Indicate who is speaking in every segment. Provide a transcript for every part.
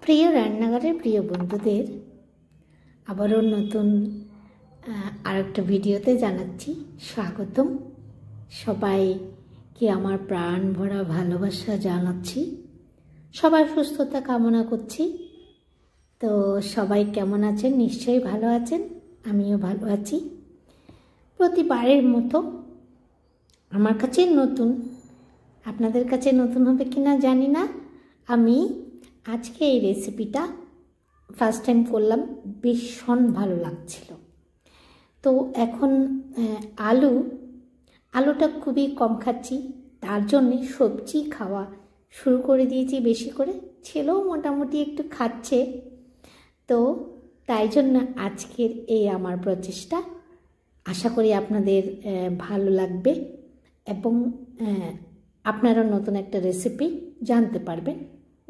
Speaker 1: প্রিয় রান্নাঘরের প্রিয় বন্ধুদের আবারও নতুন আরেকটা ভিডিওতে জানাচ্ছি স্বাগতম। সবাইকে আমার প্রাণ ভরা ভালোবাসা জানাচ্ছি। সবার সুস্থতা কামনা করছি। তো সবাই কেমন আছেন? নিশ্চয়ই ভালো আছেন, আমিও ভালো আছি। প্রতিবারের মতো আমার কাছে নতুন, আপনাদের কাছে নতুন হবে কিনা জানি না। আমি আজকে এই রেসিপিটা ফার্স্ট টাইম করলাম, ভীষণ ভালো লাগছিল। তো এখন আলুটা খুবই কম খাচ্ছি, তার জন্যে সবজি খাওয়া শুরু করে দিয়েছি বেশি করে। ছেলেও মোটামুটি একটু খাচ্ছে, তো তাই জন্য আজকের এই আমার প্রচেষ্টা। আশা করি আপনাদের ভালো লাগবে এবং আপনারা নতুন একটা রেসিপি জানতে পারবেন।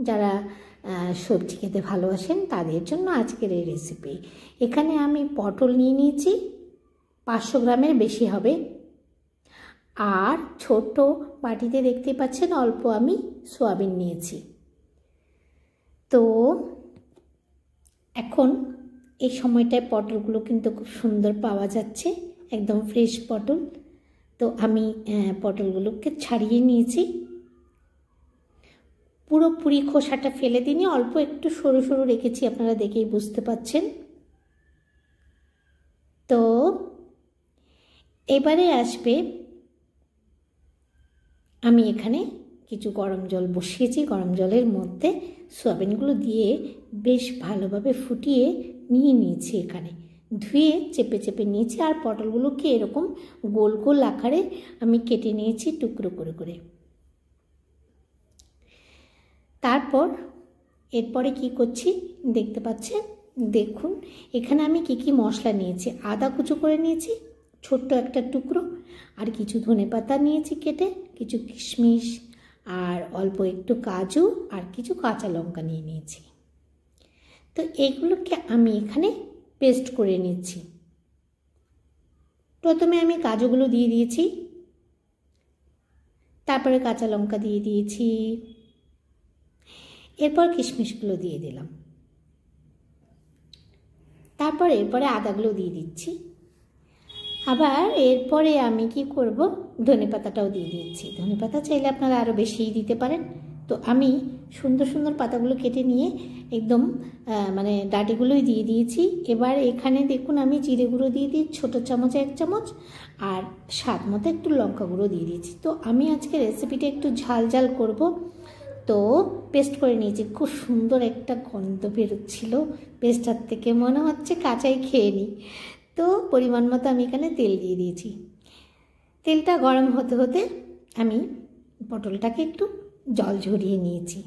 Speaker 1: যারা সবজি খেতে ভালোবাসেন তাদের জন্য আজকের এই রেসিপি। এখানে আমি পটল নিয়ে নিয়েছি, 500 গ্রামের বেশি হবে। আর ছোট বাটিতে দেখতে পাচ্ছেন অল্প আমি সয়াবিন নিয়েছি। তো এখন এই সময়টায় পটলগুলো কিন্তু খুব সুন্দর পাওয়া যাচ্ছে, একদম ফ্রেশ পটল। তো আমি পটলগুলোকে ছাড়িয়ে নিয়েছি, পুরোপুরি খোসাটা ফেলে দিইনি, অল্প একটু সরু সরু রেখেছি, আপনারা দেখেই বুঝতে পাচ্ছেন। তো এবারে আসবে, আমি এখানে কিছু গরম জল বসিয়েছি। গরম জলের মধ্যে সয়াবিনগুলো দিয়ে বেশ ভালোভাবে ফুটিয়ে নিয়ে নিয়েছি। এখানে ধুয়ে চেপে চেপে নিয়েছি। আর পটলগুলোকে এরকম গোল গোল আকারে আমি কেটে নিয়েছি টুকরো করে করে। তারপর এরপরে কি করছি দেখতে পাচ্ছেন, দেখুন এখানে আমি কি মশলা নিয়েছি। আদা কুচো করে নিয়েছি ছোট্ট একটা টুকরো, আর কিছু ধনেপাতা নিয়েছি কেটে, কিছু কিশমিশ আর অল্প একটু কাজু আর কিছু কাঁচা লঙ্কা নিয়ে নিয়েছি। তো এইগুলোকে আমি এখানে পেস্ট করে নিচ্ছি। প্রথমে আমি কাজুগুলো দিয়ে দিয়েছি, তারপরে কাঁচা লঙ্কা দিয়ে দিয়েছি, এরপর কিশমিশগুলো দিয়ে দিলাম, এরপরে আদাগুলো দিয়ে দিচ্ছি। আবার এরপরে আমি কি করব, ধনেপাতাটাও দিয়ে দিচ্ছি। ধনেপাতা চাইলে আপনারা আরও বেশিই দিতে পারেন। তো আমি সুন্দর সুন্দর পাতাগুলো কেটে নিয়ে একদম মানে ডাঁটিগুলোই দিয়ে দিয়েছি। এবার এখানে দেখুন আমি জিরে গুঁড়ো দিয়ে দিই ছোটো চামচে 1 চামচ, আর স্বাদ মতো একটু লঙ্কা গুঁড়ো দিয়ে দিয়েছি। তো আমি আজকে রেসিপিটা একটু ঝাল ঝাল করব, তো পেস্ট করে নিয়েছি। খুব সুন্দর একটা গন্ধ বেরোচ্ছিল পেস্টার থেকে, মনে হচ্ছে কাঁচাই খেয়ে নিই। তো পরিমাণ মতো আমি এখানে তেল দিয়ে দিয়েছি। তেলটা গরম হতে হতে আমি পটলটাকে একটু জল ঝরিয়ে নিয়েছি।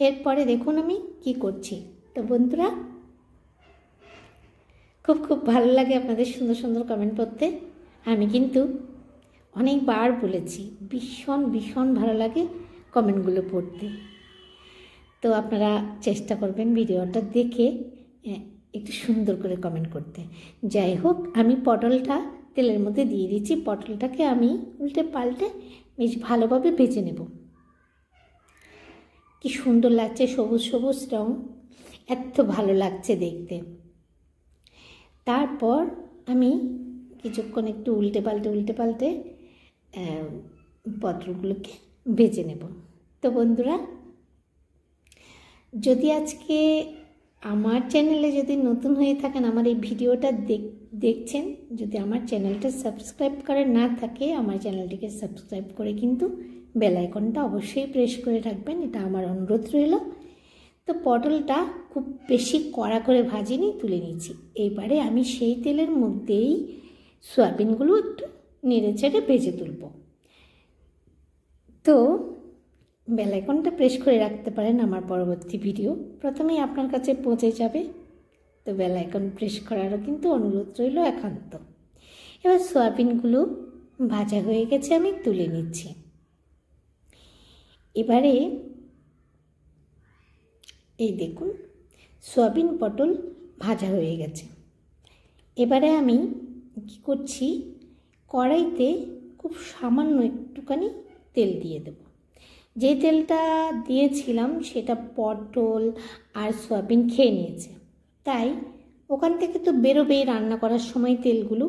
Speaker 1: এরপরে দেখুন আমি কি করছি। তো বন্ধুরা, খুব ভালো লাগে আপনাদের সুন্দর সুন্দর কমেন্ট করতে। আমি কিন্তু অনেকবার বলেছি, ভীষণ ভালো লাগে কমেন্টগুলো পড়তে। তো আপনারা চেষ্টা করবেন ভিডিওটা দেখে একটু সুন্দর করে কমেন্ট করতে। যাই হোক, আমি পটলটা তেলের মধ্যে দিয়ে দিচ্ছি। পটলটাকে আমি উল্টে পাল্টে বেশ ভালোভাবে ভেজে নেব। কি সুন্দর লাগছে, সবুজ সবুজ রং, এত ভালো লাগছে দেখতে। তারপর আমি কিছুক্ষণ একটু উল্টে পাল্টে পটলগুলোকে ভেজে নেব। তো বন্ধুরা, যদি আজকে আমার চ্যানেলে যদি নতুন হয়ে থাকেন, আমার এই ভিডিওটা দেখছেন, যদি আমার চ্যানেলটা সাবস্ক্রাইব করে না থাকে, আমার চ্যানেলটিকে সাবস্ক্রাইব করে কিন্তু বেল আইকনটা অবশ্যই প্রেস করে রাখবেন, এটা আমার অনুরোধ রইল। তো পটলটা খুব বেশি কড়া করে ভাজিনি, তুলে নিয়েছি। এইবারে আমি সেই তেলের মধ্যেই সয়াবিনগুলো একটু নেড়ে চেড়ে ভেজে তুলব। তো বেল আইকনটা প্রেস করে রাখতে পারেন, আমার পরবর্তী ভিডিও প্রথমেই আপনার কাছে পৌঁছে যাবে। তো বেল আইকন প্রেস করারও কিন্তু অনুরোধ রইল একান্ত। এবার সয়াবিনগুলো ভাজা হয়ে গেছে, আমি তুলে নিচ্ছি। এবারে এই দেখুন সয়াবিন পটল ভাজা হয়ে গেছে। এবারে আমি কি করছি, কড়াইতে খুব সামান্য একটুখানি তেল দিয়ে দেব। যে তেলটা দিয়েছিলাম সেটা পটল আর সয়াবিন খেয়ে নিয়েছে, তাই ওখান থেকে তো বেরোবেই রান্না করার সময় তেলগুলো,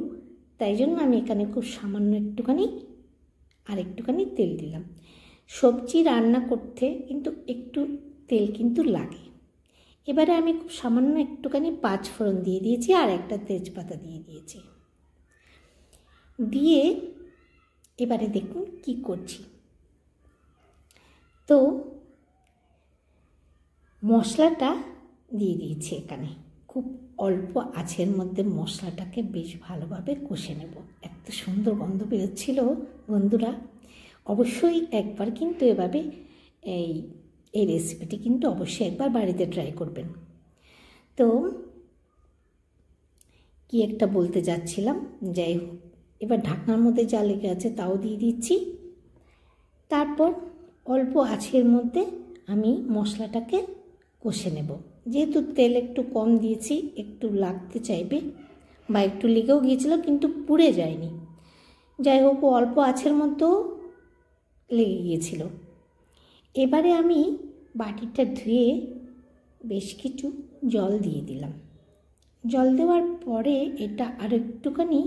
Speaker 1: তাই জন্য আমি এখানে খুব সামান্য একটুখানি তেল দিলাম। সবজি রান্না করতে কিন্তু একটু তেল কিন্তু লাগে। এবারে আমি খুব সামান্য একটুখানি পাঁচফোড়ন দিয়ে দিয়েছি আর একটা তেজপাতা দিয়ে দিয়েছি। দিয়ে এবারে দেখুন কি করছি। তো মশলাটা দিয়ে দিয়েছি এখানে, খুব অল্প আঁচের মধ্যে মশলাটাকে বেশ ভালোভাবে কষে নেব। এত সুন্দর গন্ধ বেরোচ্ছিল বন্ধুরা, অবশ্যই একবার কিন্তু এভাবে এই রেসিপিটি কিন্তু অবশ্যই একবার বাড়িতে ট্রাই করবেন। তো কি একটা বলতে যাচ্ছিলাম, যাই হোক, এবার ঢাকনার মধ্যে যা লেগে আছে তাও দিয়ে দিচ্ছি। তারপর অল্প আঁচের মধ্যে আমি মশলাটাকে কষে নেব। যেহেতু তেল একটু কম দিয়েছি, একটু লাগতে চাইবে বা একটু লেগেও গিয়েছিল কিন্তু পুড়ে যায়নি। যাই হোক, অল্প আঁচের মধ্যেও লেগে গিয়েছিল। এবারে আমি বাটিটা ধুয়ে বেশ কিছু জল দিয়ে দিলাম। জল দেওয়ার পরে এটা আরও একটুখানি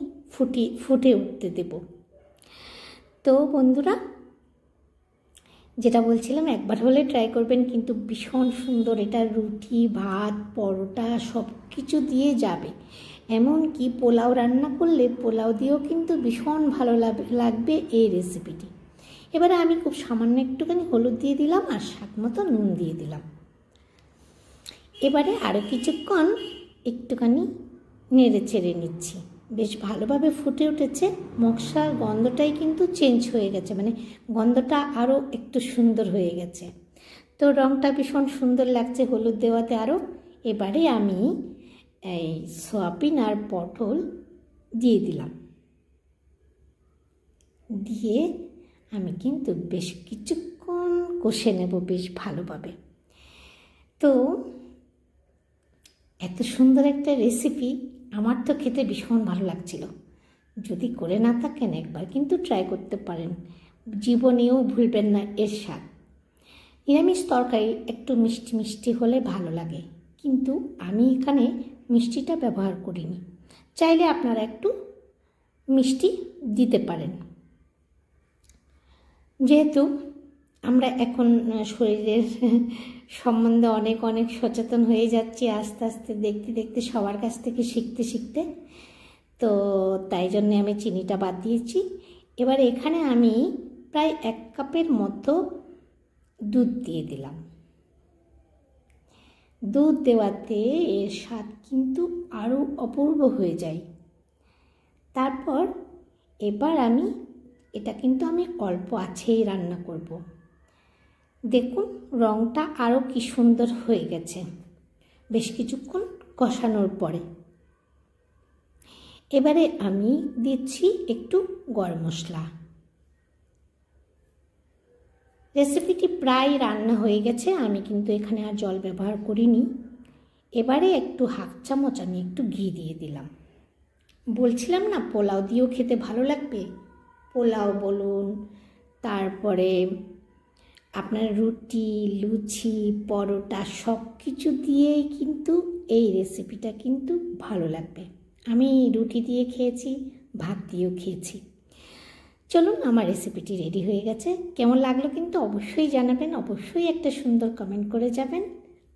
Speaker 1: ফুটে উঠতে দেব। তো বন্ধুরা, যেটা বলছিলাম একবার হলে ট্রাই করবেন, কিন্তু ভীষণ সুন্দর। এটা রুটি, ভাত, পরোটা সব কিছু দিয়ে যাবে। এমনকি পোলাও রান্না করলে পোলাও দিয়েও কিন্তু ভীষণ ভালো লাগবে এই রেসিপিটি। এবারে আমি খুব সামান্য একটুখানি হলুদ দিয়ে দিলাম আর স্বাদ মতো নুন দিয়ে দিলাম। এবারে আরও কিছুক্ষণ একটুখানি নেড়ে চেড়ে নিচ্ছি। বেশ ভালোভাবে ফুটে উঠেছে, মশলার গন্ধটাই কিন্তু চেঞ্জ হয়ে গেছে, মানে গন্ধটা আরও একটু সুন্দর হয়ে গেছে। তো রঙটা ভীষণ সুন্দর লাগছে হলুদ দেওয়াতে আরও। এবারে আমি এই সয়াবিন আর পটল দিয়ে দিলাম। দিয়ে আমি কিন্তু বেশ কিছুক্ষণ কষে নেব বেশ ভালোভাবে। তো এত সুন্দর একটা রেসিপি, আমার তো খেতে ভীষণ ভালো লাগছিল। যদি করে না থাকেন একবার কিন্তু ট্রাই করতে পারেন, জীবনেও ভুলবেন না এর স্বাদ। নিরামিষ তরকারি একটু মিষ্টি মিষ্টি হলে ভালো লাগে, কিন্তু আমি এখানে মিষ্টিটা ব্যবহার করিনি। চাইলে আপনারা একটু মিষ্টি দিতে পারেন। যেহেতু আমরা এখন শরীরের সম্বন্ধে অনেক সচেতন হয়ে যাচ্ছি আস্তে আস্তে, দেখতে দেখতে সবার কাছ থেকে শিখতে, তো তাই জন্যে আমি চিনিটা বাদ দিয়েছি। এবার এখানে আমি প্রায় 1 কাপের মতো দুধ দিয়ে দিলাম। দুধ দেওয়াতে এর স্বাদ কিন্তু আরও অপূর্ব হয়ে যায়। তারপর এবার এটা কিন্তু আমি অল্প আঁচেই রান্না করব। দেখুন রঙটা আরও কি সুন্দর হয়ে গেছে বেশ কিছুক্ষণ কষানোর পরে। এবারে আমি দিচ্ছি একটু গরম মশলা। রেসিপিটি প্রায় রান্না হয়ে গেছে, আমি কিন্তু এখানে আর জল ব্যবহার করিনি। এবারে একটু 1/2 চামচ আমি একটু ঘি দিয়ে দিলাম। বলছিলাম না পোলাও দিয়েও খেতে ভালো লাগবে। পোলাও বলুন, তারপরে আপনার রুটি, লুচি, পরোটা সব কিছু দিয়েই কিন্তু এই রেসিপিটা কিন্তু ভালো লাগবে। আমি রুটি দিয়ে খেয়েছি, ভাত দিয়েও খেয়েছি। চলুন, আমার রেসিপিটি রেডি হয়ে গেছে। কেমন লাগলো কিন্তু অবশ্যই জানাবেন, অবশ্যই একটা সুন্দর কমেন্ট করে যাবেন,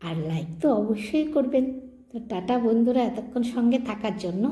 Speaker 1: আর লাইক তো অবশ্যই করবেন। তো টাটা বন্ধুরা, এতক্ষণ সঙ্গে থাকার জন্য